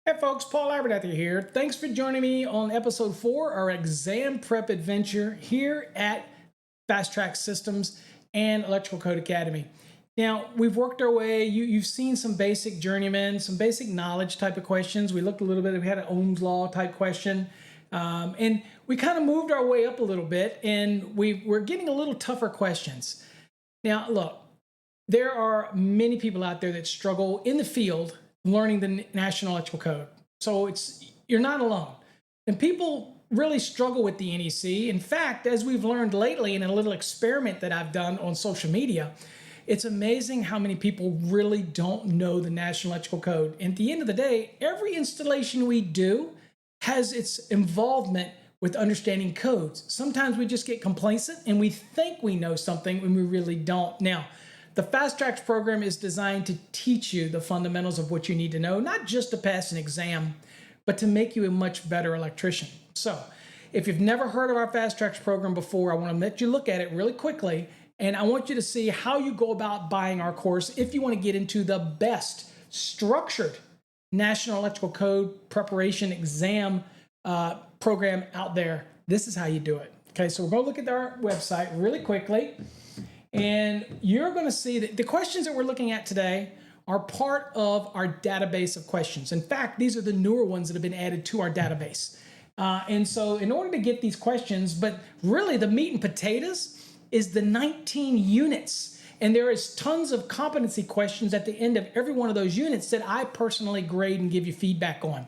Hey folks, Paul Abernathy here. Thanks for joining me on episode 4, our exam prep adventure here at Fast Track Systems and Electrical Code Academy. Now, we've worked our way, you've seen some basic journeyman, some basic knowledge type of questions. We looked a little bit, we had an Ohm's Law type question. And we kind of moved our way up a little bit and we're getting a little tougher questions. Now, look, there are many people out there that struggle in the field learning the National Electrical Code. So you're not alone. And people really struggle with the NEC. In fact, as we've learned lately in a little experiment that I've done on social media, it's amazing how many people really don't know the National Electrical Code. And at the end of the day, every installation we do has its involvement with understanding codes. Sometimes we just get complacent and we think we know something when we really don't. Now, the Fast Tracks program is designed to teach you the fundamentals of what you need to know, not just to pass an exam, but to make you a much better electrician. So if you've never heard of our Fast Tracks program before, I want to let you look at it really quickly, and I want you to see how you go about buying our course if you want to get into the best structured National Electrical Code preparation exam program out there. This is how you do it. Okay, so we're going to look at our website really quickly. And you're going to see that the questions that we're looking at today are part of our database of questions. In fact, these are the newer ones that have been added to our database. And so in order to get these questions, but really the meat and potatoes is the 19 units. And there is tons of competency questions at the end of every one of those units that I personally grade and give you feedback on.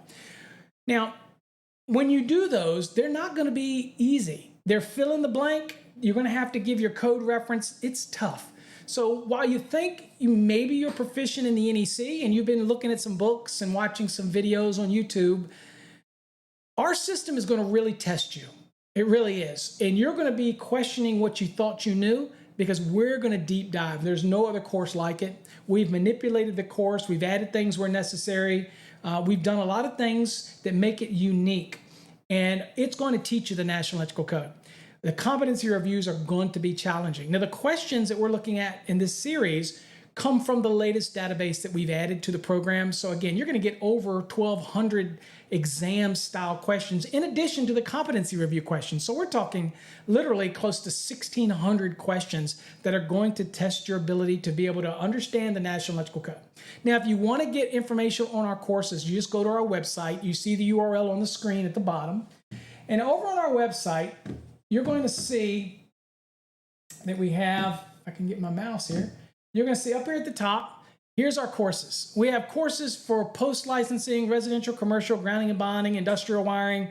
Now, when you do those, they're not going to be easy. They're fill in the blank. You're going to have to give your code reference. It's tough. So while you think maybe you're proficient in the NEC and you've been looking at some books and watching some videos on YouTube, our system is going to really test you. It really is. And you're going to be questioning what you thought you knew because we're going to deep dive. There's no other course like it. We've manipulated the course. We've added things where necessary. We've done a lot of things that make it unique. And it's going to teach you the National Electrical Code. The competency reviews are going to be challenging. Now, the questions that we're looking at in this series come from the latest database that we've added to the program. So again, you're going to get over 1,200 exam-style questions in addition to the competency review questions. So we're talking literally close to 1,600 questions that are going to test your ability to be able to understand the National Electrical Code. Now, if you want to get information on our courses, you just go to our website. You see the URL on the screen at the bottom. And over on our website, you're going to see that we have, if I can get my mouse here, you're going to see up here at the top, here's our courses. We have courses for post-licensing, residential, commercial, grounding and bonding, industrial wiring,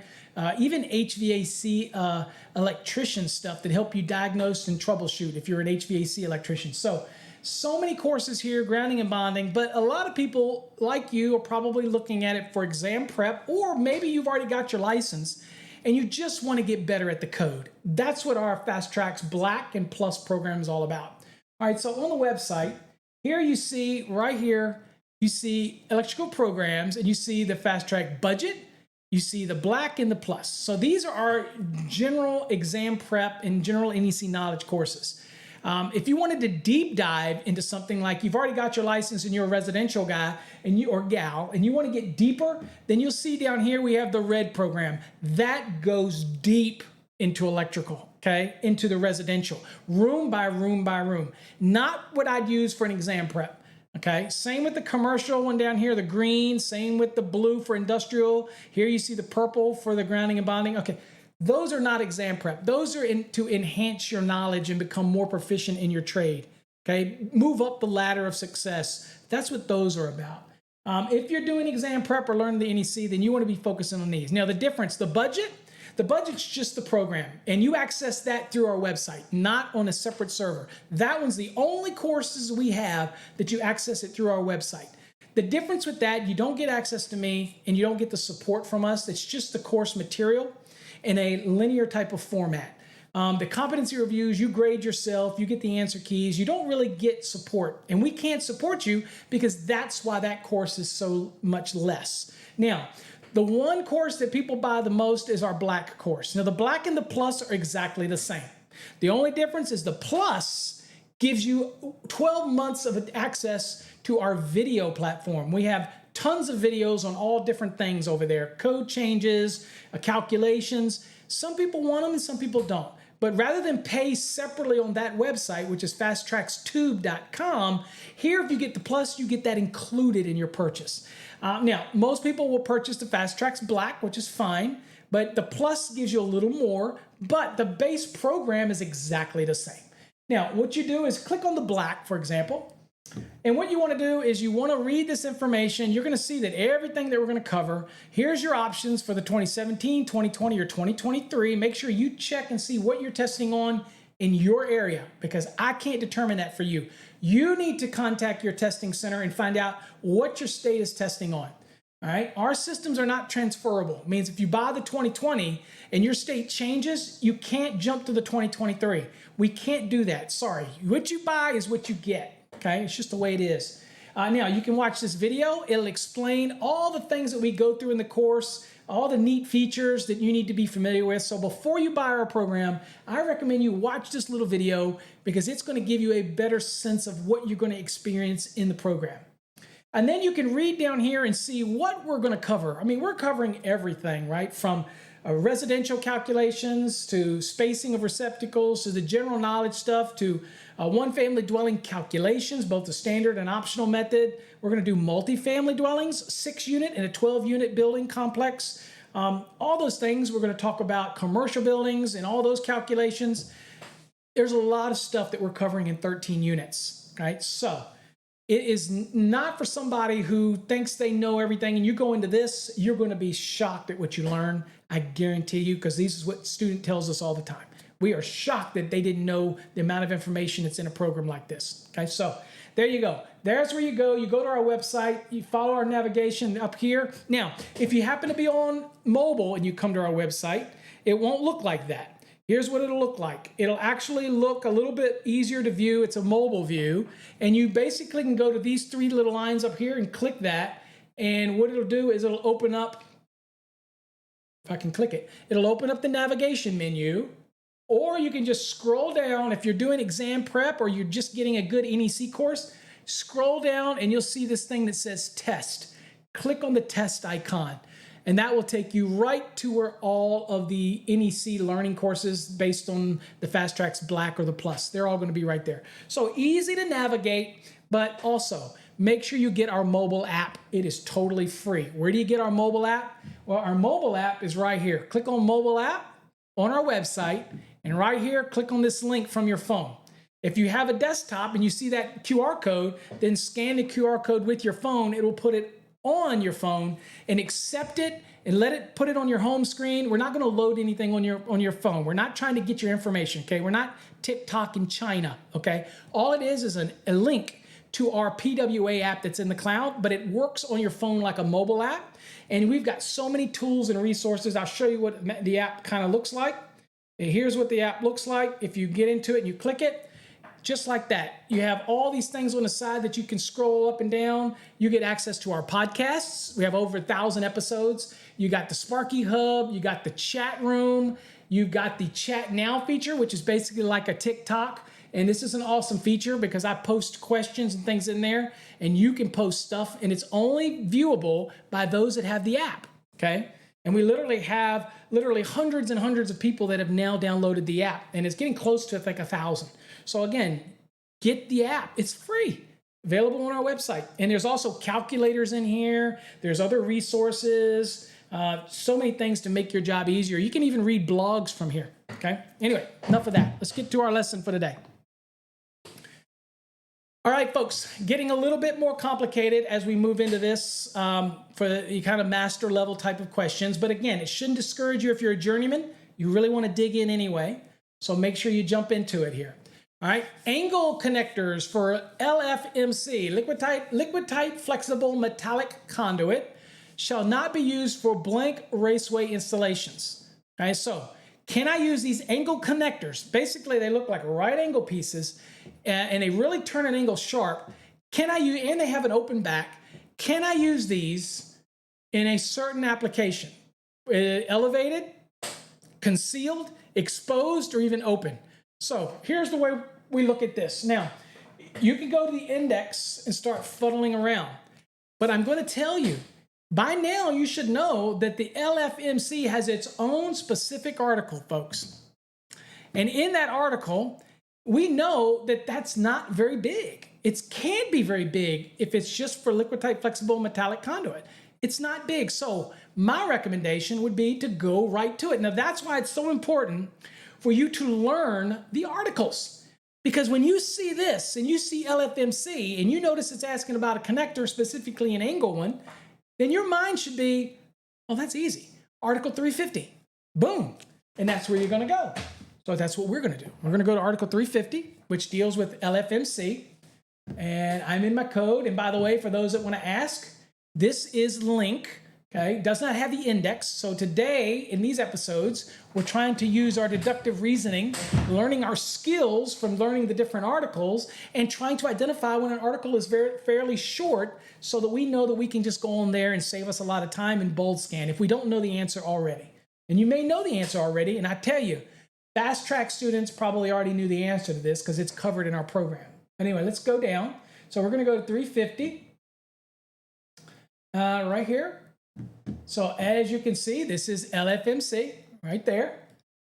even HVAC electrician stuff that help you diagnose and troubleshoot if you're an HVAC electrician. So many courses here, grounding and bonding, but a lot of people like you are probably looking at it for exam prep, or maybe you've already got your license and you just want to get better at the code. That's what our Fast Tracks Black and Plus program is all about. All right, so on the website, here you see, right here, you see electrical programs, and you see the Fast Track budget, you see the Black and the Plus. So these are our general exam prep and general NEC knowledge courses. If you wanted to deep dive into something like you've already got your license and you're a residential guy or gal, and you want to get deeper, then you'll see down here we have the red program. That goes deep into electrical, okay, into the residential, room by room by room. Not what I'd use for an exam prep, okay? Same with the commercial one down here, the green, same with the blue for industrial. Here you see the purple for the grounding and bonding, okay. Those are not exam prep. Those are to enhance your knowledge and become more proficient in your trade, okay? Move up the ladder of success. That's what those are about. If you're doing exam prep or learning the NEC, then you want to be focusing on these. Now, the difference, the budget's just the program, and you access that through our website, not on a separate server. That one's the only courses we have that you access it through our website. The difference with that, you don't get access to me, and you don't get the support from us. It's just the course material in a linear type of format. The competency reviews, you grade yourself, you get the answer keys, you don't really get support. And we can't support you because that's why that course is so much less. Now, the one course that people buy the most is our Black course. Now, the Black and the Plus are exactly the same. The only difference is the Plus gives you 12 months of access to our video platform. We have tons of videos on all different things over there. Code changes, calculations. Some people want them and some people don't. But rather than pay separately on that website, which is fasttrackstube.com, here if you get the Plus, you get that included in your purchase. Now, most people will purchase the Fast Tracks Black, which is fine, but the Plus gives you a little more, but the base program is exactly the same. Now, what you do is click on the Black, for example, and what you want to do is you want to read this information. You're going to see that everything that we're going to cover, here's your options for the 2017, 2020, or 2023. Make sure you check and see what you're testing on in your area, because I can't determine that for you. You need to contact your testing center and find out what your state is testing on. All right, our systems are not transferable. It means if you buy the 2020 and your state changes, you can't jump to the 2023. We can't do that. Sorry. What you buy is what you get. Okay, it's just the way it is. Now, you can watch this video. It'll explain all the things that we go through in the course, all the neat features that you need to be familiar with. So before you buy our program, I recommend you watch this little video because it's going to give you a better sense of what you're going to experience in the program. And then you can read down here and see what we're going to cover. I mean, we're covering everything, right? From residential calculations to spacing of receptacles to the general knowledge stuff to one family dwelling calculations, both the standard and optional method. We're going to do multifamily dwellings, 6-unit and a 12-unit building complex. All those things. We're going to talk about commercial buildings and all those calculations. There's a lot of stuff that we're covering in 13 units, right? So it is not for somebody who thinks they know everything, and you go into this, you're going to be shocked at what you learn. I guarantee you, because this is what student tells us all the time. We are shocked that they didn't know the amount of information that's in a program like this. Okay, so there you go. There's where you go. You go to our website. You follow our navigation up here. Now, if you happen to be on mobile and you come to our website, it won't look like that. Here's what it'll look like. It'll actually look a little bit easier to view. It's a mobile view. And you basically can go to these 3 little lines up here and click that. And what it'll do is it'll open up, if I can click it, it'll open up the navigation menu. Or you can just scroll down. If you're doing exam prep or you're just getting a good NEC course, scroll down and you'll see this thing that says test. Click on the test icon. And that will take you right to where all of the NEC learning courses based on the Fast Tracks Black or the Plus, they're all going to be right there. So easy to navigate, but also make sure you get our mobile app. It is totally free. Where do you get our mobile app? Well, our mobile app is right here. Click on mobile app on our website, and right here, click on this link from your phone. If you have a desktop and you see that QR code, then scan the QR code with your phone. It will put it on your phone and accept it and let it put it on your home screen. We're not going to load anything on your phone. We're not trying to get your information, okay? We're not TikTok in China, okay? All it is a link to our PWA app that's in the cloud, but it works on your phone like a mobile app. And we've got so many tools and resources. I'll show you what the app kind of looks like. And here's what the app looks like. If you get into it and you click it, just like that. You have all these things on the side that you can scroll up and down. You get access to our podcasts. We have over 1,000 episodes. You got the Sparky Hub. You got the chat room. You've got the Chat Now feature, which is basically like a TikTok. And this is an awesome feature because I post questions and things in there, and you can post stuff, and it's only viewable by those that have the app, okay? And we literally have hundreds and hundreds of people that have now downloaded the app, and it's getting close to, I think, 1,000. So again, get the app. It's free, available on our website. And there's also calculators in here. There's other resources, so many things to make your job easier. You can even read blogs from here, okay? Anyway, enough of that. Let's get to our lesson for today. All right, folks, getting a little bit more complicated as we move into this for the kind of master level type of questions. But again, it shouldn't discourage you if you're a journeyman. You really want to dig in anyway. So make sure you jump into it here. All right, angle connectors for LFMC, liquid tight flexible metallic conduit, shall not be used for blank raceway installations. All right, so can I use these angle connectors? Basically, they look like right angle pieces, and they really turn an angle sharp. Can I use, and they have an open back. Can I use these in a certain application? Elevated, concealed, exposed, or even open? So here's the way we look at this. Now, you can go to the index and start fuddling around. But I'm going to tell you, by now you should know that the LFMC has its own specific article, folks. And in that article, we know that that's not very big. It can be very big if it's just for liquid type flexible metallic conduit. It's not big. So my recommendation would be to go right to it. Now that's why it's so important for you to learn the articles. Because when you see this and you see LFMC and you notice it's asking about a connector, specifically an angle one, then your mind should be, oh, that's easy. Article 350, boom. And that's where you're gonna go. So that's what we're gonna do. We're gonna go to Article 350, which deals with LFMC. And I'm in my code. And by the way, for those that wanna ask, this is link, okay? Does not have the index. So today, in these episodes, we're trying to use our deductive reasoning, learning our skills from learning the different articles, and trying to identify when an article is fairly short so that we know that we can just go on there and save us a lot of time and bold scan if we don't know the answer already. And you may know the answer already, and I tell you, fast track students probably already knew the answer to this because it's covered in our program. Anyway, let's go down. So we're gonna go to 350. Right here. So as you can see, this is LFMC right there.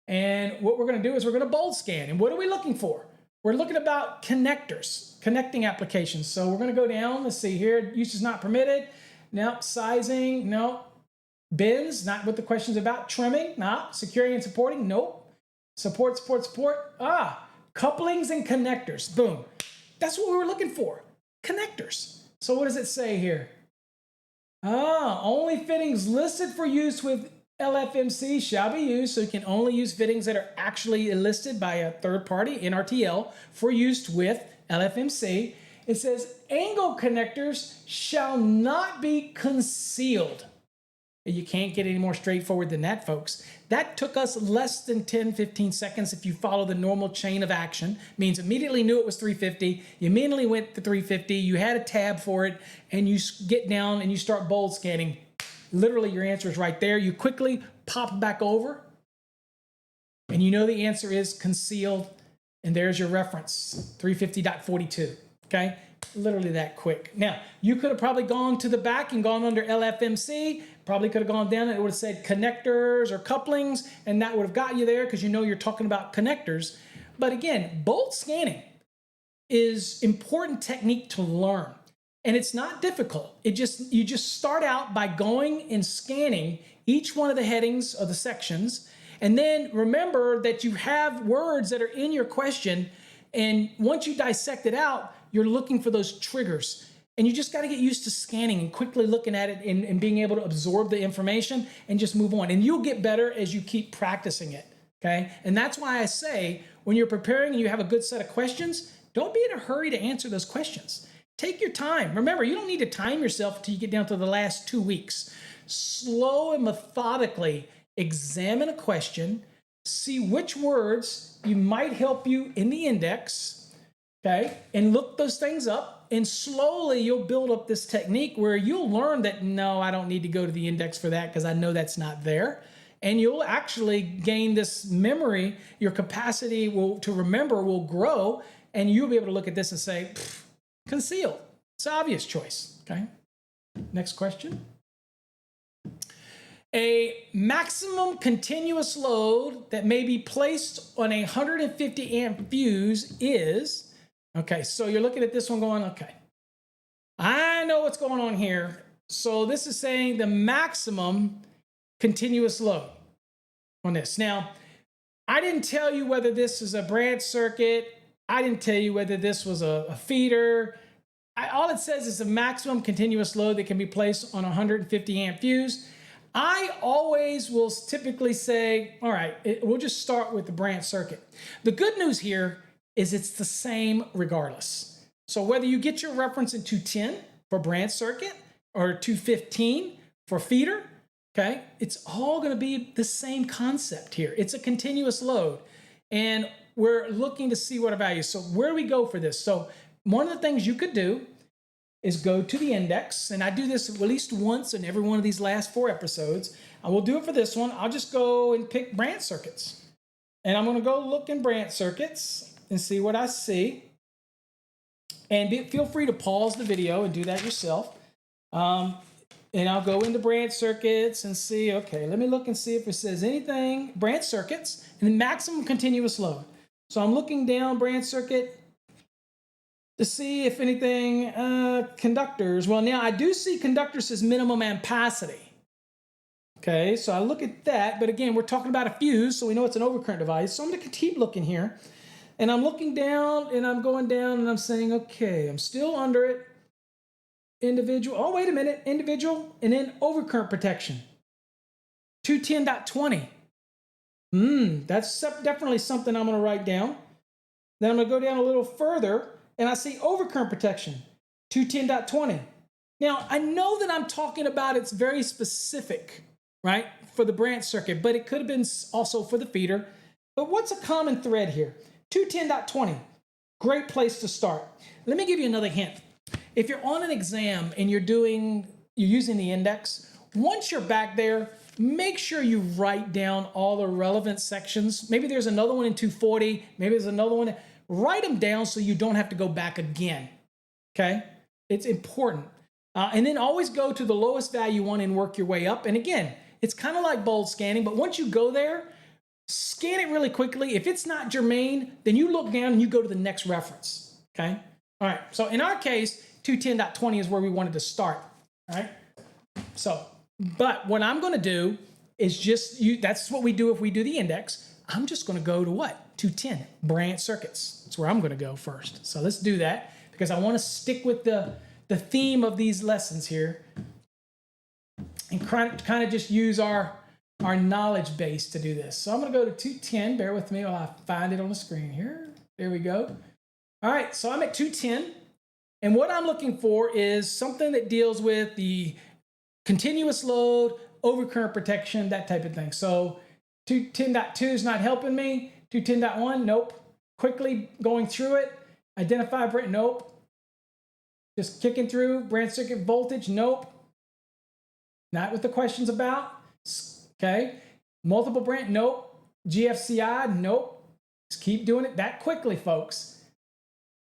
And what we're going to do is we're going to bold scan. And what are we looking for? We're looking about connectors, connecting applications. So we're going to go down. Let's see here. Use is not permitted. No. Sizing. No. Bins. Not what the question's about. Trimming. No. Securing and supporting. Nope. Support. Couplings and connectors. Boom. That's what we were looking for. Connectors. So what does it say here? Only fittings listed for use with LFMC shall be used. So you can only use fittings that are actually listed by a third party, NRTL, for use with LFMC. It says angle connectors shall not be concealed. You can't get any more straightforward than that, folks. That took us less than 10, 15 seconds if you follow the normal chain of action. Means immediately knew it was 350. You immediately went to 350. You had a tab for it, and you get down and you start bold scanning. Literally, your answer is right there. You quickly pop back over, and you know the answer is concealed, and there's your reference, 350.42, okay? Literally that quick. Now, you could have probably gone to the back and gone under LFMC, probably could have gone down and it would have said connectors or couplings, and that would have got you there because you know you're talking about connectors. But again, bold scanning is important technique to learn. And it's not difficult. You just start out by going and scanning each one of the headings of the sections. And then remember that you have words that are in your question. And once you dissect it out, you're looking for those triggers. And you just got to get used to scanning and quickly looking at it and being able to absorb the information and just move on. And you'll get better as you keep practicing it, okay? And that's why I say when you're preparing and you have a good set of questions, don't be in a hurry to answer those questions. Take your time. Remember, you don't need to time yourself until you get down to the last 2 weeks. Slow and methodically examine a question, see which words you might help you in the index, okay? And look those things up. And slowly you'll build up this technique where you'll learn that, no, I don't need to go to the index for that because I know that's not there. And you'll actually gain this memory. Your capacity to remember will grow, and you'll be able to look at this and say, concealed. It's an obvious choice, okay? Next question. A maximum continuous load that may be placed on a 150 amp fuse is, okay, so you're looking at this one going, okay, I know what's going on here. So this is saying the maximum continuous load on this. Now, I didn't tell you whether this is a branch circuit. I didn't tell you whether this was a feeder. All it says is a maximum continuous load that can be placed on a 150 amp fuse. I always will typically say, all right, we'll just start with the branch circuit. The good news here is it's the same regardless. So whether you get your reference in 210 for branch circuit or 215 for feeder, okay, it's all going to be the same concept here. It's a continuous load, and we're looking to see what a value. So where do we go for this? So one of the things you could do is go to the index, and I do this at least once in every one of these last 4 episodes. I will do it for this one. I'll just go and pick branch circuits, and I'm going to go look in branch circuits and see what I see. And feel free to pause the video and do that yourself. And I'll go into branch circuits and see, okay, let me look and see if it says anything, branch circuits, and then maximum continuous load. So I'm looking down branch circuit to see if anything, conductors. Well, now I do see conductors as minimum ampacity. Okay, so I look at that, but again, we're talking about a fuse, so we know it's an overcurrent device. So I'm gonna keep looking here. And I'm looking down, and I'm going down, and I'm saying, okay, I'm still under it. Individual, oh, wait a minute, individual, and then overcurrent protection. 210.20. That's definitely something I'm going to write down. Then I'm going to go down a little further, and I see overcurrent protection, 210.20. Now, I know that I'm talking about it's very specific, right, for the branch circuit, but it could have been also for the feeder. But what's a common thread here? 210.20, great place to start. Let me give you another hint. If you're on an exam and you're using the index, once you're back there, make sure you write down all the relevant sections. Maybe there's another one in 240, maybe there's another one. Write them down so you don't have to go back again, okay? It's important. And then always go to the lowest value one and work your way up. And again, it's kind of like bold scanning, but once you go there, scan it really quickly. If it's not germane, then you look down and you go to the next reference, okay? All right, so in our case, 210.20 is where we wanted to start, all right? So, but what I'm gonna do is that's what we do if we do the index. I'm just gonna go to what? 210, branch circuits. That's where I'm gonna go first. So let's do that because I wanna stick with the theme of these lessons here and kind of just use our knowledge base to do this. So I'm gonna go to 210, bear with me while I find it on the screen here. There we go. All right, so I'm at 210. And what I'm looking for is something that deals with the continuous load, overcurrent protection, that type of thing. So 210.2 is not helping me. 210.1, nope. Quickly going through it. Identify branch, nope. Just kicking through. Branch circuit voltage, nope. Not what the question's about. Okay. Multiple branch, nope. GFCI, nope. Just keep doing it that quickly, folks.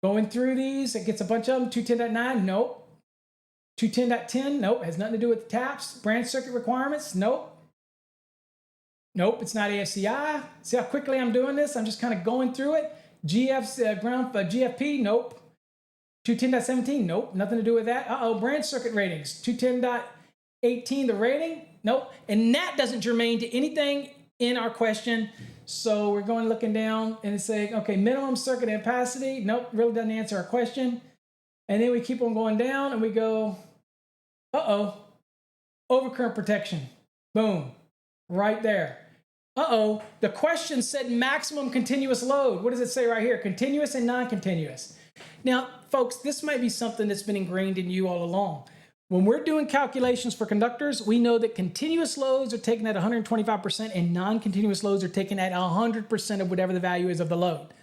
Going through these, it gets a bunch of them. 210.9, nope. 210.10, nope. Has nothing to do with the taps. Branch circuit requirements, nope. Nope, it's not AFCI. See how quickly I'm doing this? I'm just kind of going through it. GFP, nope. 210.17, nope. Nothing to do with that. Branch circuit ratings. 210.18, the rating, nope. And that doesn't germane to anything in our question. So we're going looking down and it's saying, okay, minimum circuit ampacity. Nope, really doesn't answer our question. And then we keep on going down and we go, overcurrent protection. Boom, right there. The question said maximum continuous load. What does it say right here? Continuous and non-continuous. Now, folks, this might be something that's been ingrained in you all along. When we're doing calculations for conductors, we know that continuous loads are taken at 125% and non-continuous loads are taken at 100% of whatever the value is of the load.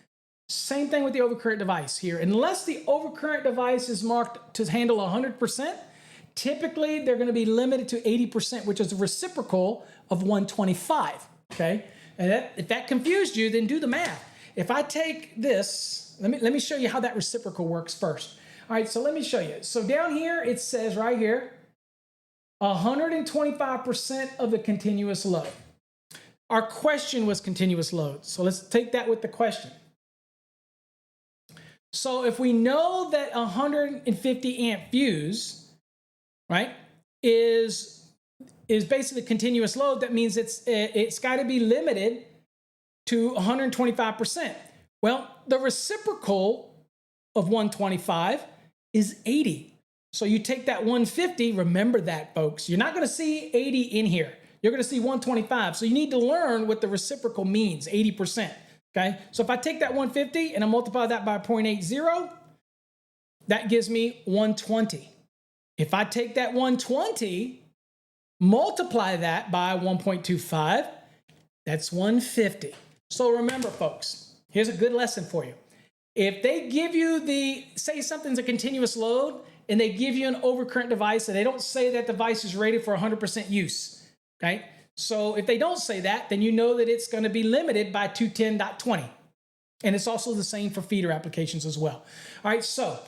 Same thing with the overcurrent device here. Unless the overcurrent device is marked to handle 100%, typically they're going to be limited to 80%, which is a reciprocal of 125, okay? And if that confused you, then do the math. If I take this, let me show you how that reciprocal works first. All right, so let me show you. So down here, it says right here, 125% of the continuous load. Our question was continuous load. So let's take that with the question. So if we know that 150 amp fuse, right, is basically continuous load, that means it's got to be limited to 125%. Well, the reciprocal of 125 is 80. So you take that 150, remember that, folks. You're not going to see 80 in here. You're going to see 125. So you need to learn what the reciprocal means, 80%. Okay? So if I take that 150 and I multiply that by 0.80, that gives me 120. If I take that 120, multiply that by 1.25, that's 150. So remember, folks, here's a good lesson for you. If they give you say something's a continuous load and they give you an overcurrent device and they don't say that device is rated for 100% use, okay? So if they don't say that, then you know that it's going to be limited by 210.20. And it's also the same for feeder applications as well. All right, so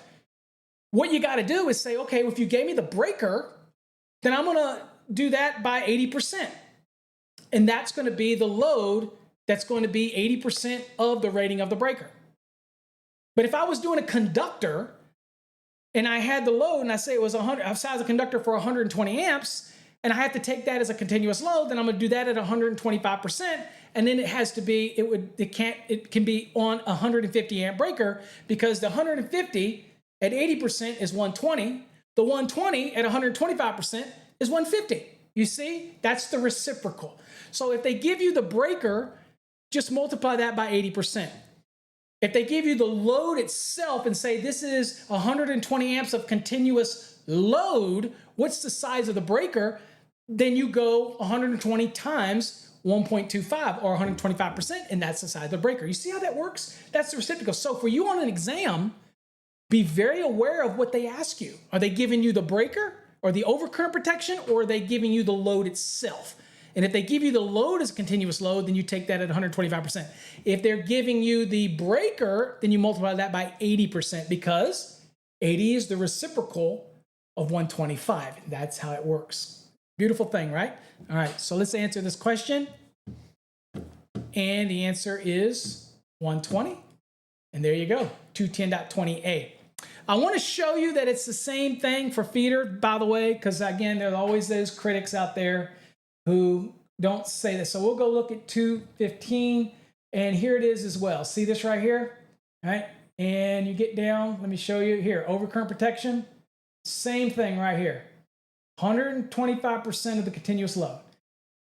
What you got to do is say, okay, well, if you gave me the breaker, then I'm going to do that by 80%. And that's going to be the load that's going to be 80% of the rating of the breaker. But if I was doing a conductor and I had the load and I say it was 100, I've sized a conductor for 120 amps, and I have to take that as a continuous load, then I'm going to do that at 125%. And then it has to be, it can be on a 150 amp breaker, because the 150 at 80% is 120. The 120 at 125% is 150. You see, that's the reciprocal. So if they give you the breaker, just multiply that by 80%. If they give you the load itself and say this is 120 amps of continuous load, what's the size of the breaker? Then you go 120 times 1.25 or 125%, and that's the size of the breaker. You see how that works? That's the reciprocal. So for you on an exam, be very aware of what they ask you. Are they giving you the breaker or the overcurrent protection, or are they giving you the load itself? And if they give you the load as a continuous load, then you take that at 125%. If they're giving you the breaker, then you multiply that by 80%, because 80 is the reciprocal of 125. That's how it works. Beautiful thing, right? All right, so let's answer this question. And the answer is 120. And there you go, 210.20a. I want to show you that it's the same thing for feeder, by the way, because again, there are always those critics out there who don't say this. So we'll go look at 215, and here it is as well. See this right here? All right, and you get down, let me show you here, overcurrent protection, same thing right here. 125% of the continuous load,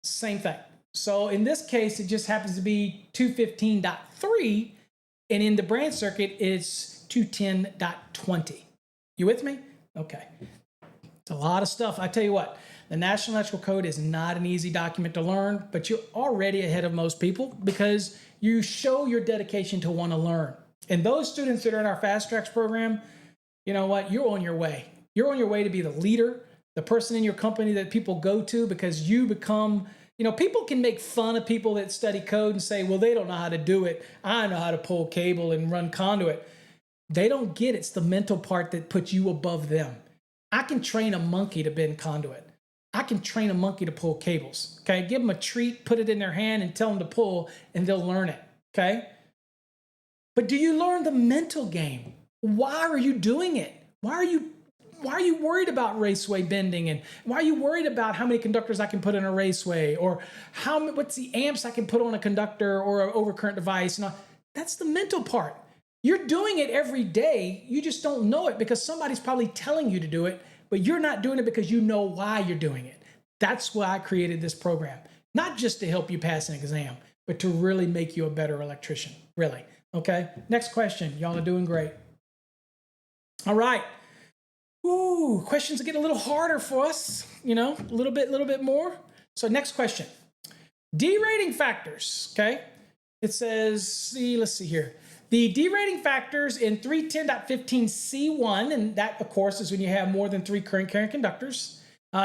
same thing. So in this case, it just happens to be 215.3, and in the branch circuit, it's 210.20. You with me? Okay. It's a lot of stuff. I tell you what, the National Electrical Code is not an easy document to learn, but you're already ahead of most people because you show your dedication to want to learn. And those students that are in our Fast Tracks program, you know what? You're on your way. You're on your way to be the leader, the person in your company that people go to, because you become, you know, people can make fun of people that study code and say, well, they don't know how to do it. I know how to pull cable and run conduit. They don't get it's the mental part that puts you above them. I can train a monkey to bend conduit. I can train a monkey to pull cables. Okay, give them a treat, put it in their hand, and tell them to pull, and they'll learn it. Okay, but do you learn the mental game? Why are you doing it? Why are you worried about raceway bending, and why are you worried about how many conductors I can put in a raceway, or what's the amps I can put on a conductor or an overcurrent device? And all? That's the mental part. You're doing it every day. You just don't know it because somebody's probably telling you to do it, but you're not doing it because you know why you're doing it. That's why I created this program. Not just to help you pass an exam, but to really make you a better electrician. Really. Okay. Next question. Y'all are doing great. All right. Ooh, questions get a little harder for us, you know, a little bit more. So next question. D-rating factors. Okay. It says, let's see here. The D-rating factors in 310.15C1, and that, of course, is when you have more than 3 current-carrying conductors,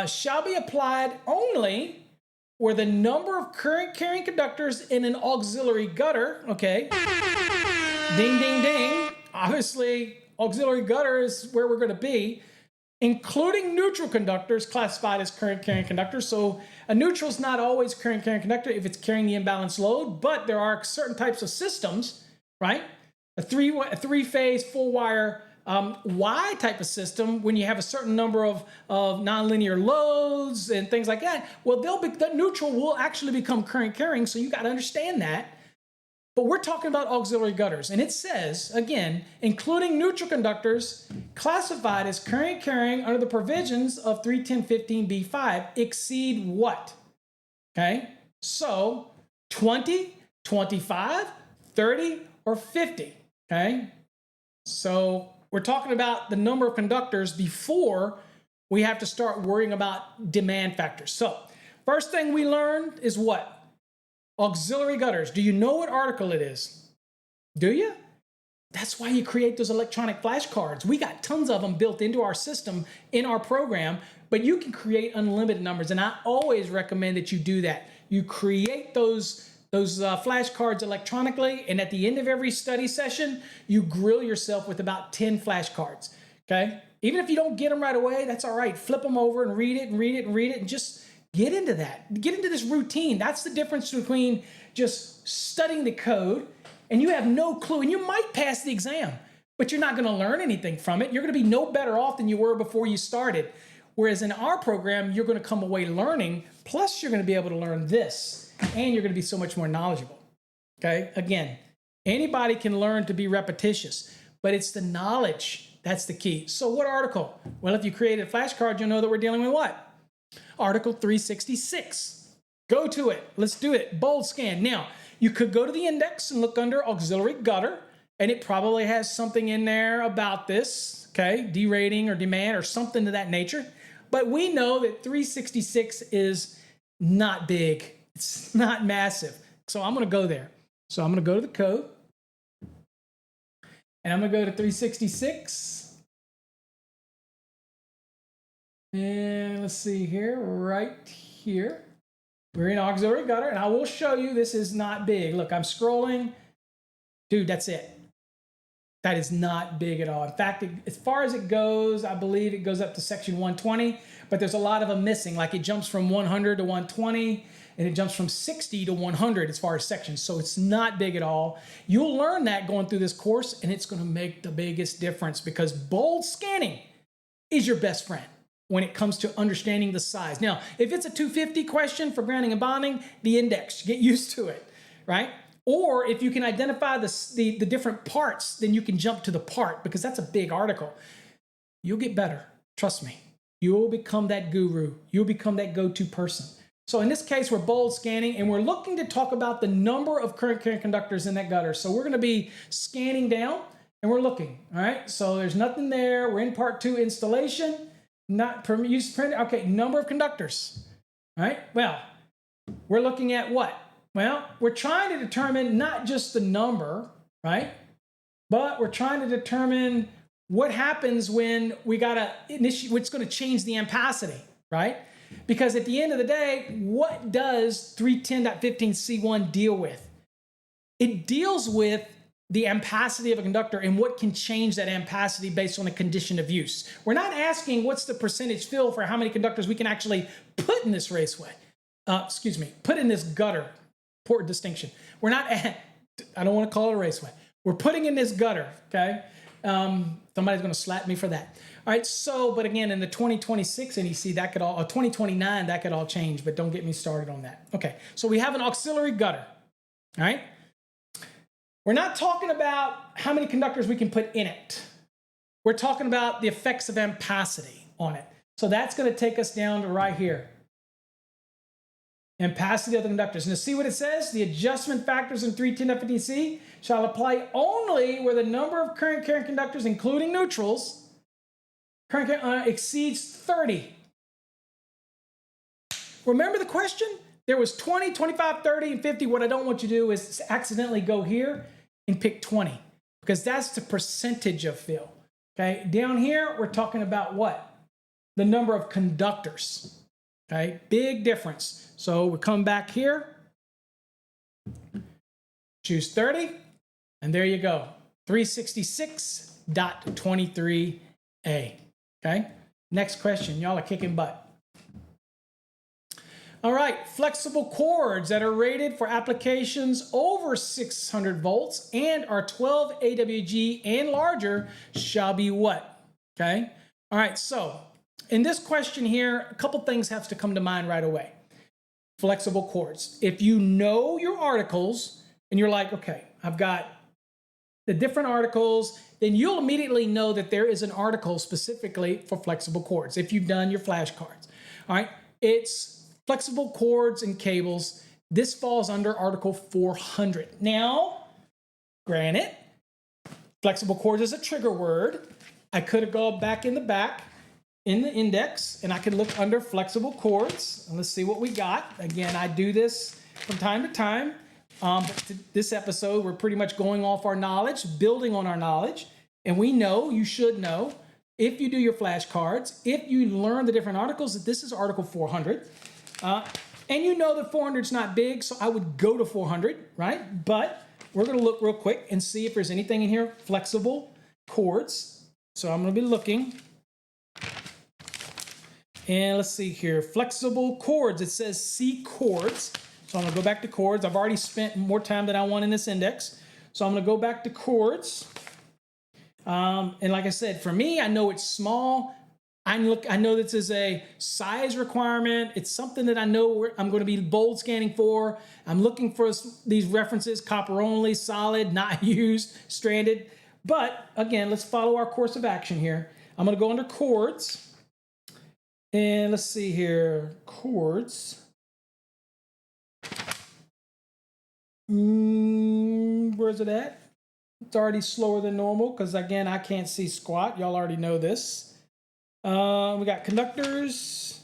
shall be applied only where the number of current-carrying conductors in an auxiliary gutter, okay, ding, ding, ding, obviously, auxiliary gutter is where we're going to be, including neutral conductors classified as current-carrying conductors. So a neutral is not always current-carrying conductor if it's carrying the imbalanced load, but there are certain types of systems, right? A three-phase full wire Y type of system, when you have a certain number of nonlinear loads and things like that, well, the neutral will actually become current carrying. So you got to understand that. But we're talking about auxiliary gutters, and it says again, including neutral conductors classified as current carrying under the provisions of 310.15b5 exceed what? Okay, so 20, 25, 30, or 50, okay? So we're talking about the number of conductors before we have to start worrying about demand factors. So first thing we learned is what? Auxiliary gutters. Do you know what article it is? Do you? That's why you create those electronic flashcards. We got tons of them built into our system in our program, but you can create unlimited numbers, and I always recommend that you do that. You create those flashcards electronically, and at the end of every study session, you grill yourself with about 10 flashcards. okay? Even if you don't get them right away, that's all right. Flip them over and read it and read it and read it and just get into that. Get into this routine. That's the difference between just studying the code and you have no clue, and you might pass the exam, but you're not going to learn anything from it. You're going to be no better off than you were before you started. Whereas in our program, you're going to come away learning, plus you're going to be able to learn this, and you're going to be so much more knowledgeable. Okay? Again, anybody can learn to be repetitious, but it's the knowledge that's the key. So what article? Well, if you created a flashcard, you'll know that we're dealing with what? Article 366. Go to it. Let's do it. Bold scan. Now, you could go to the index and look under auxiliary gutter, and it probably has something in there about this, okay? Derating or demand or something to that nature. But we know that 366 is not big. It's not massive. So I'm going to go there. So I'm going to go to the code, and I'm going to go to 366. And let's see here, right here. We're in auxiliary gutter, and I will show you this is not big. Look, I'm scrolling. Dude, that's it. That is not big at all. In fact, as far as it goes, I believe it goes up to section 120, but there's a lot of them missing. Like it jumps from 100 to 120, and it jumps from 60 to 100 as far as sections. So it's not big at all. You'll learn that going through this course, and it's going to make the biggest difference because bold scanning is your best friend when it comes to understanding the size. Now, if it's a 250 question for grounding and bonding, the index, get used to it, right? Or if you can identify the different parts, then you can jump to the part because that's a big article. You'll get better. Trust me. You'll become that guru. You'll become that go-to person. So in this case, we're bold scanning, and we're looking to talk about the number of current carrying conductors in that gutter. So we're going to be scanning down, and we're looking, all right? So there's nothing there. We're in part 2, installation. Not use print. Okay, number of conductors. All right. Well, we're looking at what? Well, we're trying to determine not just the number, right? But we're trying to determine what happens when we gotta initiate. What's going to change the ampacity, right? Because at the end of the day, what does 310.15c1 deal with? It deals with the ampacity of a conductor and what can change that ampacity based on a condition of use. We're not asking what's the percentage fill for how many conductors we can actually put in this raceway. Put in this gutter. Important distinction. We're not, I don't want to call it a raceway. We're putting in this gutter, okay? Somebody's going to slap me for that. All right, so, but again, in the 2026 NEC, that could all, or 2029, that could all change, but don't get me started on that. Okay, so we have an auxiliary gutter, all right? We're not talking about how many conductors we can put in it. We're talking about the effects of ampacity on it. So that's going to take us down to right here. Ampacity of the conductors. And to see what it says, the adjustment factors in 310.15c shall apply only where the number of current carrying conductors, including neutrals, exceeds 30. Remember the question? There was 20, 25, 30, and 50. What I don't want you to do is accidentally go here and pick 20 because that's the percentage of fill. Okay, down here, we're talking about what? The number of conductors. Okay, big difference. So we come back here, choose 30, and there you go. 366.23a. Okay, next question. Y'all are kicking butt. All right, flexible cords that are rated for applications over 600 volts and are 12 AWG and larger shall be what? Okay, all right, so in this question here, a couple things have to come to mind right away. Flexible cords. If you know your articles and you're like, okay, I've got the different articles, then you'll immediately know that there is an article specifically for flexible cords if you've done your flashcards. All right, it's flexible cords and cables. This falls under Article 400. Now, granted, flexible cords is a trigger word. I could have gone back in the back in the index, and I could look under flexible cords. And let's see what we got. Again, I do this from time to time. But this episode, we're pretty much going off our knowledge, building on our knowledge. And we know, you should know, if you do your flashcards, if you learn the different articles, that this is Article 400. And you know that 400 is not big, so I would go to 400, right? But we're going to look real quick and see if there's anything in here. Flexible cords. So I'm going to be looking. And let's see here, flexible cords. It says C cords. So I'm going to go back to cords. I've already spent more time than I want in this index. So I'm going to go back to cords. And like I said, for me, I know it's small. I know this is a size requirement. It's something that I know I'm going to be bold scanning for. I'm looking for these references: copper only, solid, not used, stranded. But again, let's follow our course of action here. I'm going to go under cords. And let's see here, cords. Where's it at? It's already slower than normal because, again, I can't see squat. Y'all already know this. We got conductors.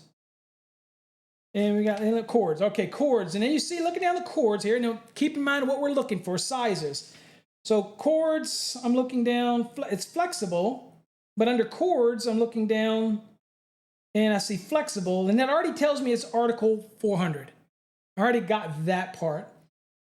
And we got cords. Okay, cords. And then you see, looking down the cords here, now keep in mind what we're looking for, sizes. So cords, I'm looking down. It's flexible. But under cords, I'm looking down. And I see flexible, and that already tells me it's article 400. I already got that part.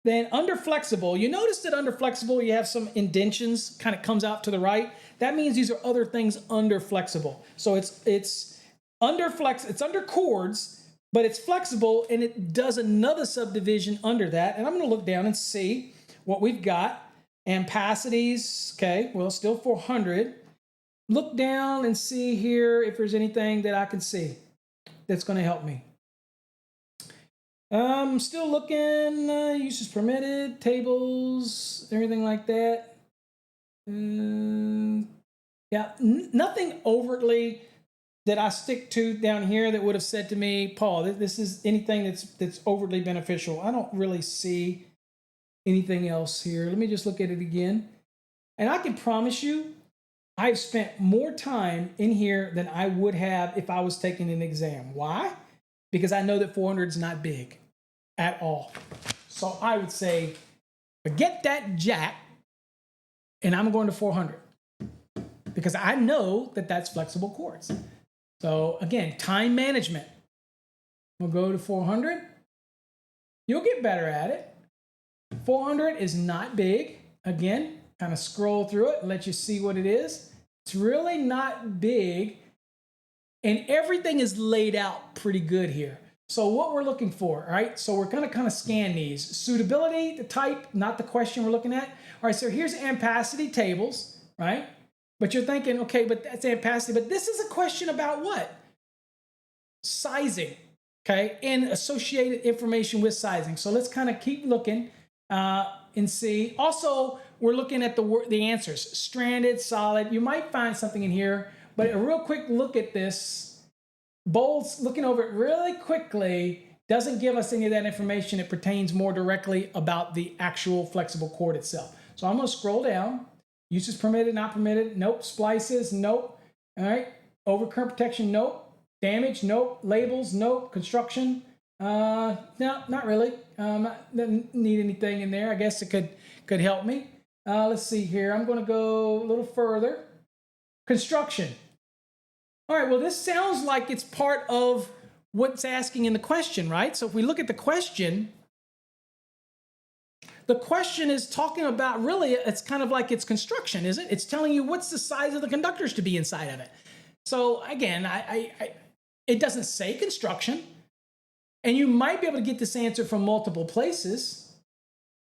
Then under flexible, you notice that under flexible, you have some indentions, kind of comes out to the right. That means these are other things under flexible. So it's under cords, but it's flexible, and it does another subdivision under that. And I'm going to look down and see what we've got. Ampacities, okay, well, still 400. Look down and see here if there's anything that I can see that's going to help me. I'm still looking, uses permitted, tables, everything like that. Yeah, nothing overtly that I stick to down here that would have said to me, Paul, this is anything that's overtly beneficial. I don't really see anything else here. Let me just look at it again. And I can promise you, I've spent more time in here than I would have if I was taking an exam. Why? Because I know that 400 is not big at all. So I would say, forget that jack, and I'm going to 400. Because I know that that's flexible cords. So again, time management. We'll go to 400. You'll get better at it. 400 is not big. Again, kind of scroll through it and let you see what it is. It's really not big, and everything is laid out pretty good here. So what we're looking for, all right? So we're going to kind of scan these. Suitability, the type, not the question we're looking at. All right, so here's ampacity tables, right? But you're thinking, okay, but that's ampacity. But this is a question about what? Sizing, okay? And associated information with sizing. So let's kind of keep looking. And see. Also, we're looking at the answers. Stranded, solid. You might find something in here, but a real quick look at this. Bold's looking over it really quickly doesn't give us any of that information. It pertains more directly about the actual flexible cord itself. So I'm going to scroll down. Uses permitted, not permitted. Nope. Splices, nope. All right. Overcurrent protection, nope. Damage, nope. Labels, nope. Construction, no, not really. Doesn't need anything in there. I guess it could help me. Let's see here. I'm going to go a little further. Construction. All right, well, this sounds like it's part of what's asking in the question, right? So if we look at the question is talking about, really, it's kind of like it's construction, isn't it? It's telling you what's the size of the conductors to be inside of it. So again, it doesn't say construction. And you might be able to get this answer from multiple places,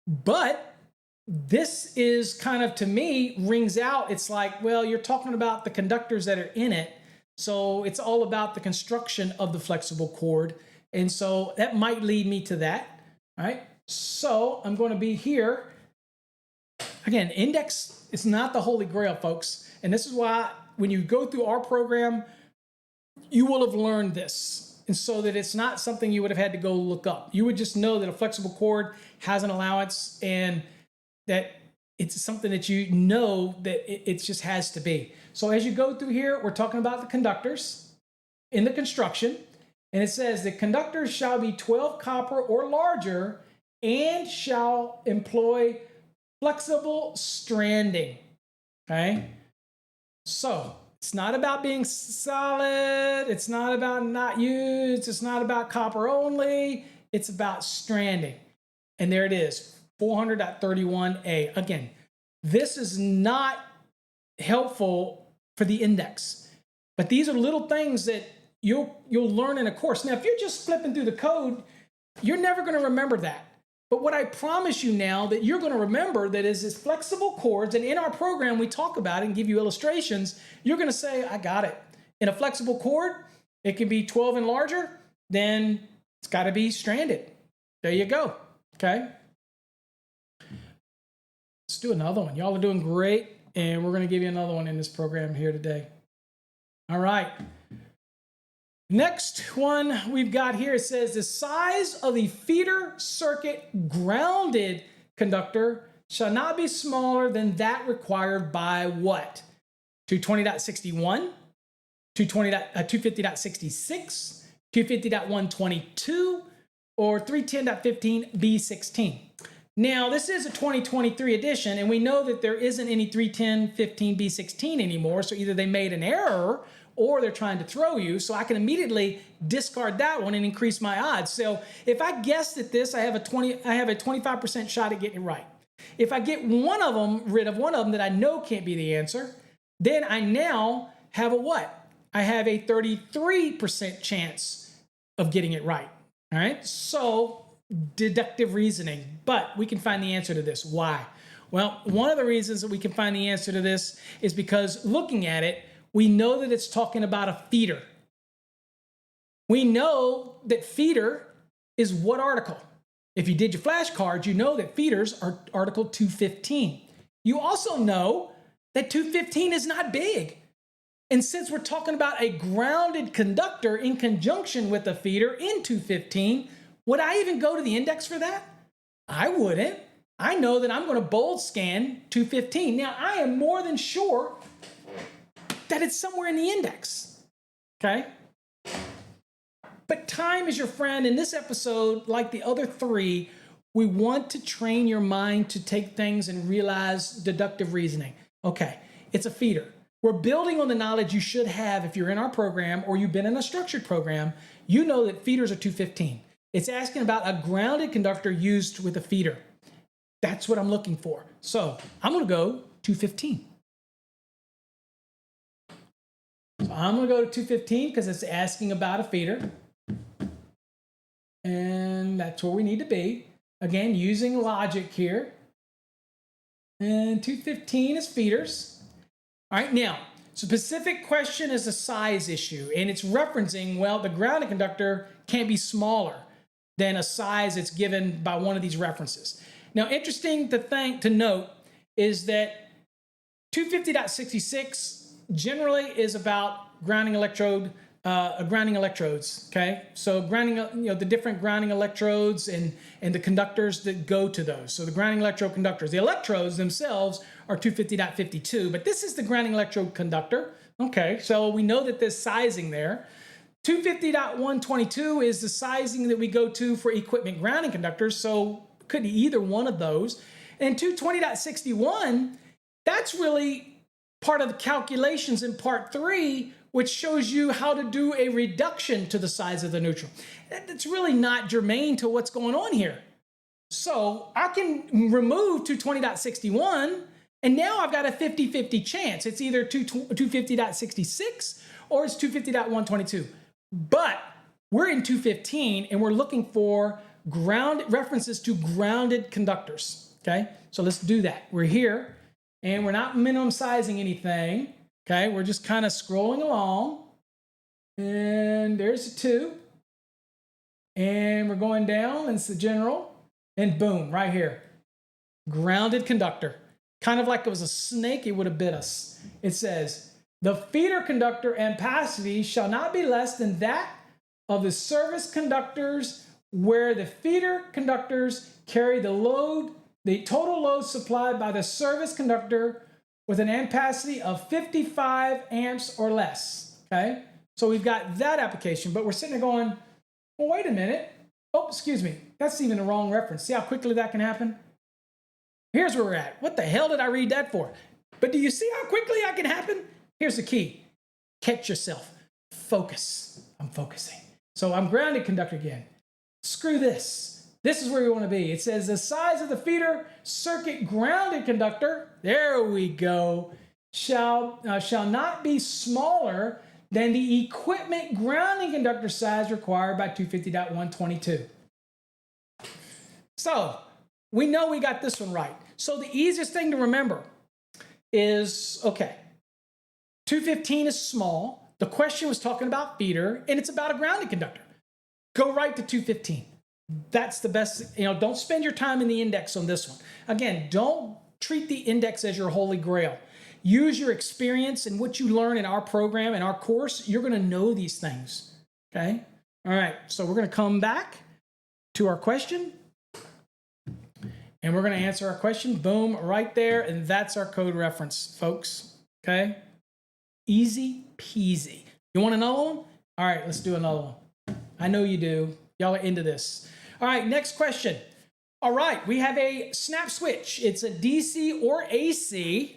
but this is kind of, to me, rings out. It's like, well, you're talking about the conductors that are in it. So it's all about the construction of the flexible cord. And so that might lead me to that. All right. So I'm going to be here. Again, index is not the holy grail, folks. And this is why when you go through our program, you will have learned this. And so that it's not something you would have had to go look up. You would just know that a flexible cord has an allowance and that it's something that you know that it just has to be. So as you go through here, we're talking about the conductors in the construction. And it says the conductors shall be 12 copper or larger and shall employ flexible stranding. Okay? So it's not about being solid. It's not about not used. It's not about copper only. It's about stranding. And there it is, 400.31a. Again, this is not helpful for the index. But these are little things that you'll learn in a course. Now, if you're just flipping through the code, you're never going to remember that. But what I promise you now that you're going to remember that is flexible chords, and in our program we talk about it and give you illustrations, you're going to say, I got it. In a flexible chord, it can be 12 and larger, then it's got to be stranded. There you go, okay? Let's do another one. Y'all are doing great, and we're going to give you another one in this program here today. All right. Next one we've got here, it says the size of the feeder circuit grounded conductor shall not be smaller than that required by what? 220.61, 250.66, 250.122, or 310.15 B16. Now, this is a 2023 edition, and we know that there isn't any 310.15 B16 anymore, so either they made an error or they're trying to throw you, so I can immediately discard that one and increase my odds. So if I guessed at this, I have a 25% shot at getting it right. If I get rid of one of them that I know can't be the answer, then I now have a what? I have a 33% chance of getting it right. All right, so deductive reasoning, but we can find the answer to this. Why? Well, one of the reasons that we can find the answer to this is because looking at it, we know that it's talking about a feeder. We know that feeder is what article? If you did your flashcards, you know that feeders are Article 215. You also know that 215 is not big. And since we're talking about a grounded conductor in conjunction with a feeder in 215, would I even go to the index for that? I wouldn't. I know that I'm going to bold scan 215. Now, I am more than sure that it's somewhere in the index, okay? But time is your friend. In this episode, like the other three, we want to train your mind to take things and realize deductive reasoning. Okay, it's a feeder. We're building on the knowledge you should have if you're in our program or you've been in a structured program. You know that feeders are 215. It's asking about a grounded conductor used with a feeder. That's what I'm looking for. So I'm going to go 215. So I'm going to go to 215 because it's asking about a feeder. And that's where we need to be. Again, using logic here. And 215 is feeders. All right, now, specific question is a size issue. And it's referencing, well, the grounded conductor can't be smaller than a size that's given by one of these references. Now, interesting to note is that 250.66 generally is about grounding electrodes. Okay, so grounding, the different grounding electrodes and the conductors that go to those. So the grounding electrode conductors, the electrodes themselves are 250.52, but this is the grounding electrode conductor. Okay, so we know that there's sizing there. 250.122 is the sizing that we go to for equipment grounding conductors, so could be either one of those. And 220.61, that's really part of the calculations in part 3, which shows you how to do a reduction to the size of the neutral. That's really not germane to what's going on here. So I can remove 220.61, and now I've got a 50-50 chance. It's either 250.66 or it's 250.122. But we're in 215, and we're looking for references to grounded conductors, okay? So let's do that. We're here, and we're not minimum sizing anything, okay? We're just kind of scrolling along, and there's a 2, and we're going down, and it's the general, and boom, right here, grounded conductor. Kind of like it was a snake, it would have bit us. It says, the feeder conductor ampacity shall not be less than that of the service conductors where the feeder conductors carry the load, the total load supplied by the service conductor with an ampacity of 55 amps or less, okay? So we've got that application, but we're sitting there going, well, wait a minute. Oh, excuse me. That's even the wrong reference. See how quickly that can happen? Here's where we're at. What the hell did I read that for? But do you see how quickly that can happen? Here's the key. Catch yourself. Focus. I'm focusing. So I'm grounded conductor again. Screw this. This is where we want to be. It says the size of the feeder circuit grounded conductor. There we go. shall not be smaller than the equipment grounding conductor size required by 250.122. So we know we got this one right. So the easiest thing to remember is, okay, 215 is small. The question was talking about feeder, and it's about a grounding conductor. Go right to 215. That's the best. Don't spend your time in the index on this one. Again, don't treat the index as your holy grail. Use your experience and what you learn in our program, in our course. You're going to know these things. Okay? All right. So we're going to come back to our question. And we're going to answer our question. Boom, right there. And that's our code reference, folks. Okay? Easy peasy. You want another one? All right, let's do another one. I know you do. Y'all are into this. All right, next question. All right, we have a snap switch. It's a DC or AC.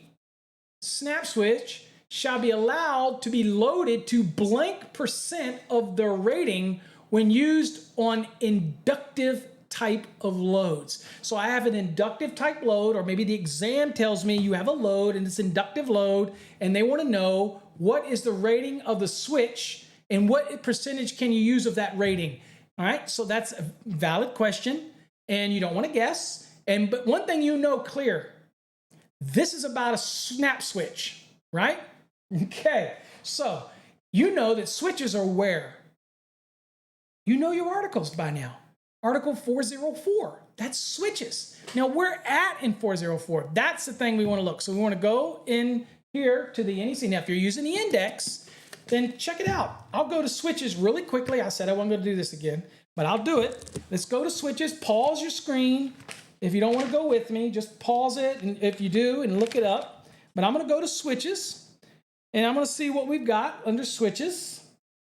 Snap switch shall be allowed to be loaded to blank percent of the rating when used on inductive type of loads. So I have an inductive type load, or maybe the exam tells me you have a load and it's inductive load, and they want to know what is the rating of the switch and what percentage can you use of that rating. All right, so that's a valid question, and you don't want to guess. But one thing clear, this is about a snap switch, right? Okay, so you know that switches are where? You know your articles by now. Article 404, that's switches. Now we're in 404. That's the thing we want to look. So we want to go in here to the NEC. Now if you're using the index, then check it out. I'll go to switches really quickly. I said I wasn't going to do this again, but I'll do it. Let's go to switches. Pause your screen. If you don't want to go with me, just pause it. And if you do, and look it up. But I'm going to go to switches, and I'm going to see what we've got under switches.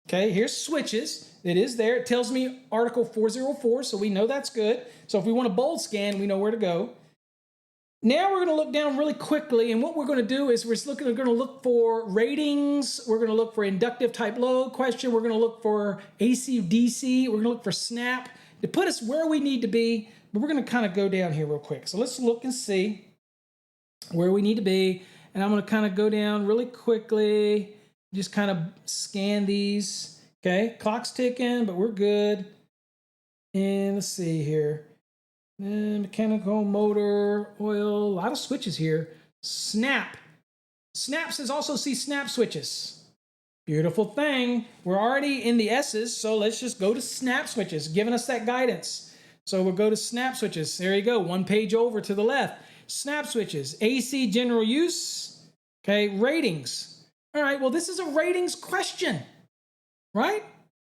Okay, here's switches. It is there. It tells me Article 404, so we know that's good. So if we want a bold scan, we know where to go. Now we're going to look down really quickly, and what we're going to do is we're going to look for ratings. We're going to look for inductive type load question. We're going to look for AC, DC. We're going to look for snap to put us where we need to be. But we're going to kind of go down here real quick. So let's look and see where we need to be. And I'm going to kind of go down really quickly, just kind of scan these. Okay, clock's ticking, but we're good. And let's see here. Mechanical, motor, oil, a lot of switches here. Snap. Snap says also see snap switches. Beautiful thing. We're already in the S's, so let's just go to snap switches, giving us that guidance. So we'll go to snap switches. There you go, one page over to the left. Snap switches, AC general use. Okay, ratings. All right, well, this is a ratings question. Right?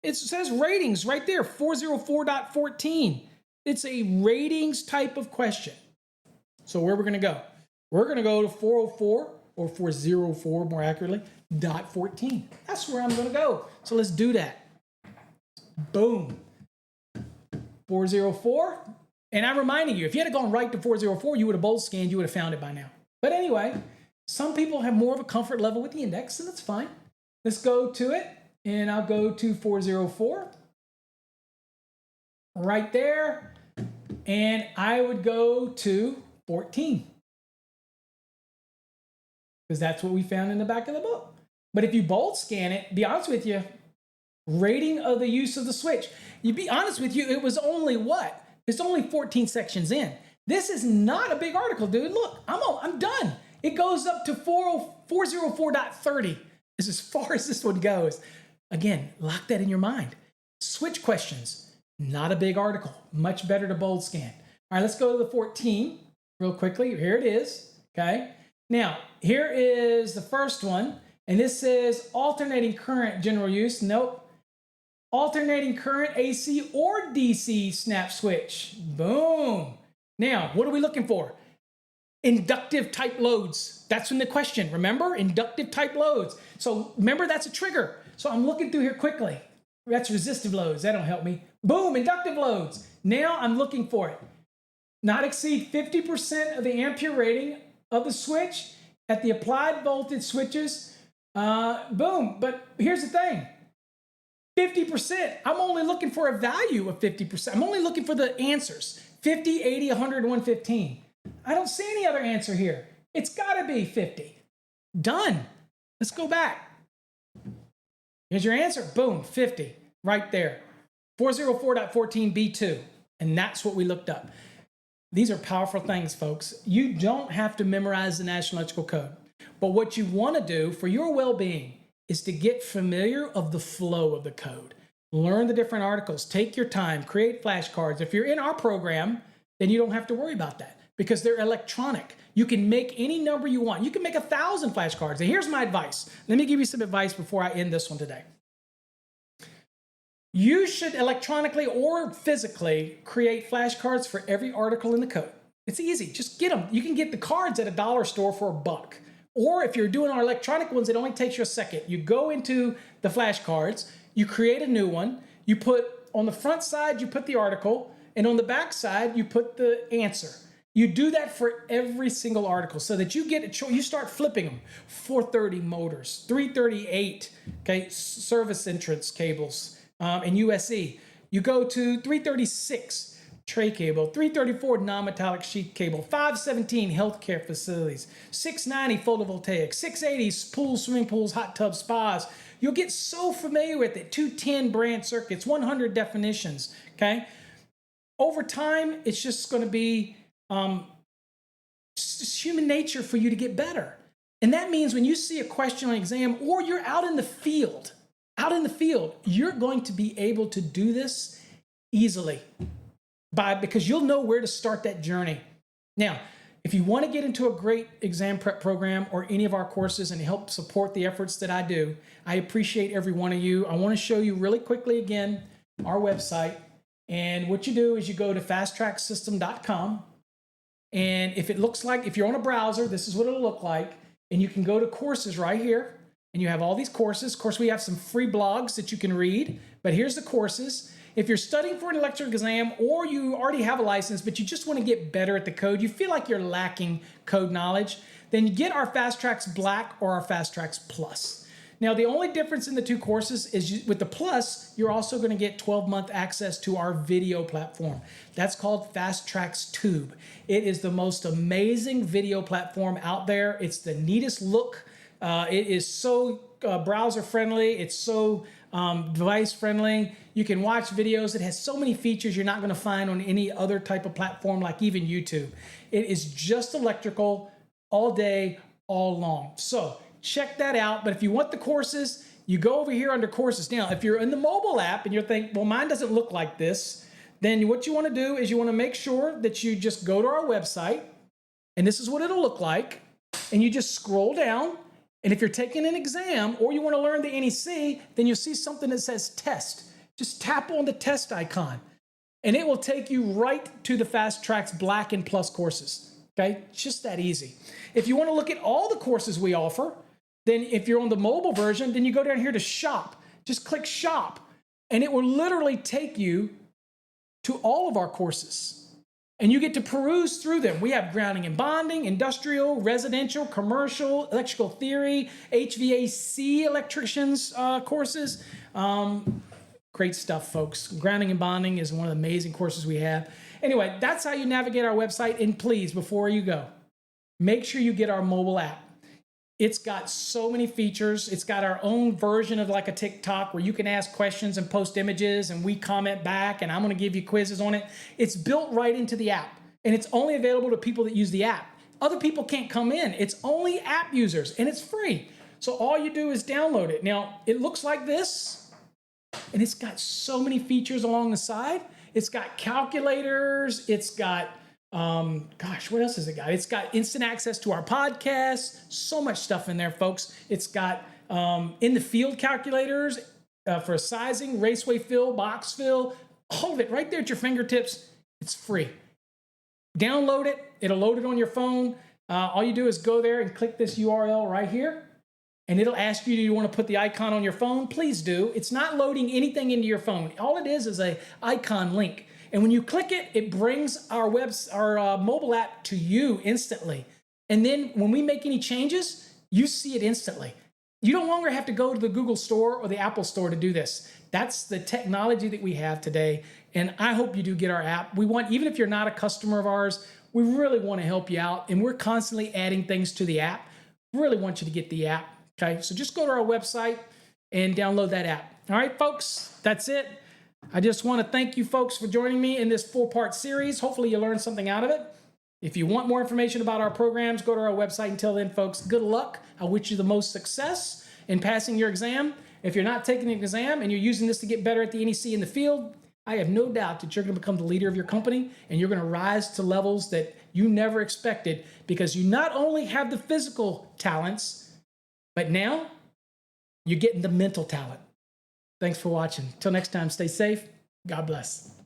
It says ratings right there, 404.14. It's a ratings type of question. So where we're going to go? We're going to go to 404, or 404 more accurately, .14. That's where I'm going to go. So let's do that. Boom. 404. And I'm reminding you, if you had gone right to 404, you would have bold scanned, you would have found it by now. But anyway, some people have more of a comfort level with the index, and that's fine. Let's go to it. And I'll go to 404 right there. And I would go to 14 because that's what we found in the back of the book. But if you bold scan it, be honest with you, rating of the use of the switch, you be honest with you, it was only what? It's only 14 sections in. This is not a big article, dude. Look, I'm done. It goes up to 404.30 is as far as this one goes. Again, lock that in your mind. Switch questions, not a big article. Much better to bold scan. All right, let's go to the 14 real quickly. Here it is, okay? Now, here is the first one, and this says alternating current general use. Nope. Alternating current AC or DC snap switch. Boom. Now, what are we looking for? Inductive type loads. That's in the question. Remember? Inductive type loads. So remember, that's a trigger. So I'm looking through here quickly. That's resistive loads. That don't help me. Boom, inductive loads. Now I'm looking for it. Not exceed 50% of the ampere rating of the switch at the applied voltage switches. Boom. But here's the thing. 50%. I'm only looking for a value of 50%. I'm only looking for the answers. 50, 80, 100, 115. I don't see any other answer here. It's got to be 50. Done. Let's go back. Here's your answer. Boom, 50, right there. 404.14b2. And that's what we looked up. These are powerful things, folks. You don't have to memorize the National Electrical Code. But what you want to do for your well-being is to get familiar of the flow of the code. Learn the different articles. Take your time. Create flashcards. If you're in our program, then you don't have to worry about that because they're electronic. You can make any number you want. You can make 1,000 flashcards. And here's my advice. Let me give you some advice before I end this one today. You should electronically or physically create flashcards for every article in the code. It's easy. Just get them. You can get the cards at a dollar store for $1. Or if you're doing our electronic ones, it only takes you a second. You go into the flashcards, you create a new one, you put on the front side, you put the article, and on the back side, you put the answer. You do that for every single article so that you get a choice. You start flipping them. 430 motors, 338, okay, service entrance cables, and USE. You go to 336 tray cable, 334 non-metallic sheet cable, 517 healthcare facilities, 690 photovoltaic, 680 pools, swimming pools, hot tubs, spas. You'll get so familiar with it. 210 branch circuits, 100 definitions, okay? Over time, it's just going to be just human nature for you to get better. And that means when you see a question on an exam or you're out in the field, you're going to be able to do this easily because you'll know where to start that journey. Now, if you want to get into a great exam prep program or any of our courses and help support the efforts that I do, I appreciate every one of you. I want to show you really quickly again our website. And what you do is you go to fasttracksystem.com. And if it looks like, if you're on a browser, this is what it'll look like. And you can go to courses right here. And you have all these courses. Of course, we have some free blogs that you can read. But here's the courses. If you're studying for an electrical exam or you already have a license, but you just want to get better at the code, you feel like you're lacking code knowledge, then you get our Fast Tracks Black or our Fast Tracks Plus. Now, the only difference in the two courses is with the Plus, you're also going to get 12-month access to our video platform. That's called Fast Tracks Tube. It is the most amazing video platform out there. It's the neatest look. It is so browser friendly. It's so device friendly. You can watch videos. It has so many features you're not going to find on any other type of platform, like even YouTube. It is just electrical all day, all long. So check that out. But if you want the courses, you go over here under courses. Now, if you're in the mobile app and you're thinking, well, mine doesn't look like this, then what you want to do is you want to make sure that you just go to our website, and this is what it'll look like. And you just scroll down. And if you're taking an exam or you want to learn the NEC, then you'll see something that says test. Just tap on the test icon and it will take you right to the Fast Tracks Black and Plus courses. Okay, it's just that easy. If you want to look at all the courses we offer, then if you're on the mobile version, then you go down here to shop. Just click shop and it will literally take you to all of our courses. And you get to peruse through them. We have grounding and bonding, industrial, residential, commercial, electrical theory, HVAC electricians courses. Great stuff, folks. Grounding and bonding is one of the amazing courses we have. Anyway, that's how you navigate our website. And please, before you go, make sure you get our mobile app. It's got so many features. It's got our own version of like a TikTok where you can ask questions and post images and we comment back and I'm going to give you quizzes on it. It's built right into the app and it's only available to people that use the app. Other people can't come in. It's only app users and it's free. So all you do is download it. Now, it looks like this and it's got so many features along the side. It's got calculators. It's got what else has it got? It's got instant access to our podcasts, so much stuff in there, folks. It's got in the field calculators for sizing, raceway fill, box fill, all of it right there at your fingertips. It's free. Download it. It'll load it on your phone. All you do is go there and click this URL right here, and it'll ask you, do you want to put the icon on your phone? Please do. It's not loading anything into your phone. All it is a icon link. And when you click it, it brings our mobile app to you instantly. And then when we make any changes, you see it instantly. You no longer have to go to the Google Store or the Apple Store to do this. That's the technology that we have today. And I hope you do get our app. We want, even if you're not a customer of ours, we really want to help you out. And we're constantly adding things to the app. really want you to get the app. Okay, so just go to our website and download that app. All right, folks, that's it. I just want to thank you folks for joining me in this 4-part series. Hopefully you learned something out of it. If you want more information about our programs, go to our website. Until then, folks, good luck. I wish you the most success in passing your exam. If you're not taking the exam and you're using this to get better at the NEC in the field, I have no doubt that you're going to become the leader of your company and you're going to rise to levels that you never expected, because you not only have the physical talents, but now you're getting the mental talent. Thanks for watching. Till next time, stay safe. God bless.